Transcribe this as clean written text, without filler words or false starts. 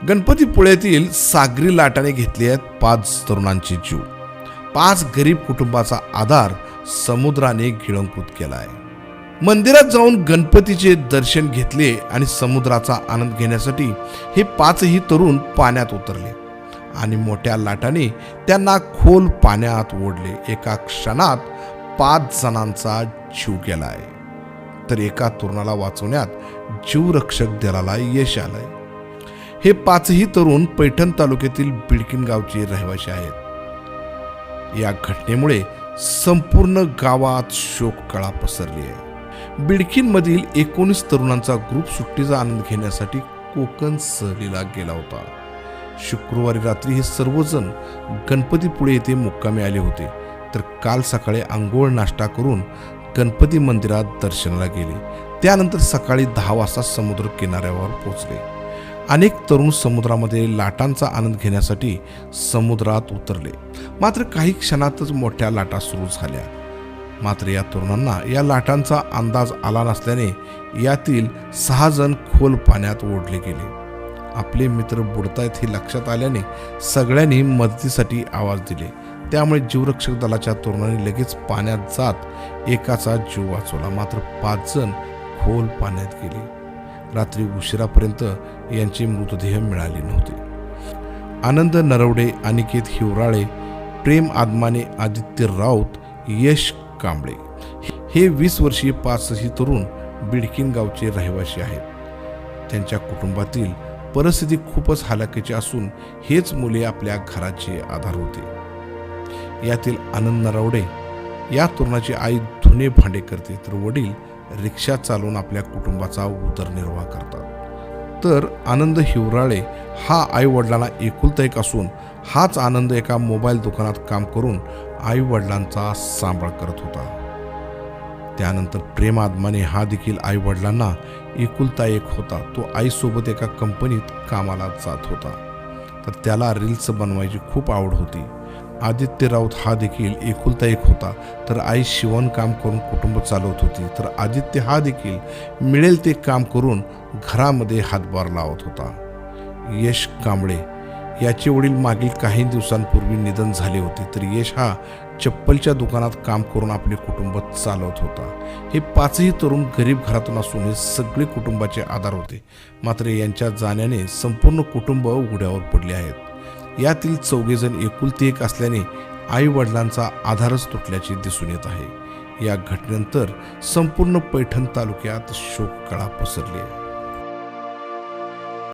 गणपतीपुळ्यातील सागरी लाटाने घेतले आहेत 5 तरुणांचे जीव. 5 गरीब कुटुंबाचा आधार समुद्राने गिळंकृत केला आहे. मंदिरात जाऊन गणपतीचे दर्शन घेतले आणि समुद्राचा आनंद घेण्यासाठी हे 5ही तरुण पाण्यात उतरले आणि मोठ्या लाटाने त्यांना खोल पाण्यात ओढले. एका क्षणात 5 जणांचा जीव गेला आहे, तर एका तरुणाला वाचवण्यात जीवरक्षक दलाला यश आलंय. हे 5ही तरुण पैठण तालुक्यातील बिडकीन गावचे रहिवासी आहेत. या घटनेमुळे संपूर्ण गावात शोककळा पसरली आहे. बिडकीनमधील 19 तरुणांचा ग्रुप सुट्टीचा आनंद घेण्यासाठी कोकण सहलीला गेला होता. शुक्रवारी रात्री हे सर्वजण गणपतीपुळे येथे मुक्कामी आले होते, तर काल सकाळी आंघोळ नाश्ता करून गणपती मंदिरात दर्शनाला गेले. त्यानंतर सकाळी 10 वाजता समुद्र किनाऱ्यावर पोहोचले. अनेक तरुण समुद्रामध्ये लाटांचा आनंद घेण्यासाठी समुद्रात उतरले, मात्र काही क्षणातच मोठ्या लाटा सुरू झाल्या. मात्र या तरुणांना या लाटांचा अंदाज आला नसल्याने यातील 6 जण खोल पाण्यात ओढले गेले. आपले मित्र बुडतायत हे लक्षात आल्याने सगळ्यांनी मदतीसाठी आवाज दिले. त्यामुळे जीवरक्षक दलाच्या तरुणांनी लगेच पाण्यात जात एकाचा जीव वाचवला, मात्र 5 जण खोल पाण्यात गेले. रात्री उशिरापर्यंत यांचे मृतदेह मिळाले नव्हते. आनंद नरवडे, अनिकेत हिवराळे, प्रेम आदमाने, आदित्य राऊत, यश कांबळे हे 20 वर्षीय 5ही तरुण बिडकीन गावचे रहिवासी आहेत. त्यांच्या कुटुंबातील परिस्थिती खूपच हलाखीची असून हेच मुले आपल्या घराचे आधार होते. यातील आनंद नरवडे या तरुणाची आई धुणे भांडे करते, तर वडील रिक्षा चालवून आपल्या कुटुंबाचा उदरनिर्वाह करतात. तर आनंद हिवराळे हा आई वडिलांना एकुलता एक असून हाच आनंद एका मोबाईल दुकानात काम करून आई वडिलांचा सांभाळ करत होता. त्यानंतर प्रेम आदमाने हा देखील आई वडिलांना एकुलता एक होता. तो आईसोबत एका कंपनीत कामाला जात होता, तर त्याला रील्स बनवायची खूप आवड होती. आदित्य राऊत हा देखील एकुलता एक होता, तर आई शिवणकाम करून कुटुंब चालवत होती. तर आदित्य हा देखील मिळेल ते काम करून घरामध्ये हातभार लावत होता. यश कांबळे याचे वडील मागील काही दिवसांपूर्वी निधन झाले होते, तर यश हा चप्पलच्या दुकानात काम करून आपले कुटुंब चालवत होता. हे 5ही तरुण गरीब घरातून असून हे सगळे कुटुंबाचे आधार होते, मात्र यांच्या जाण्याने संपूर्ण कुटुंब उघड्यावर पडले आहेत. यातील 4 जण एकुलते एक असल्याने आई वडिलांचा आधारच तुटल्याचे दिसून येत आहे. या घटनेनंतर संपूर्ण पैठण तालुक्यात शोककळा पसरली आहे.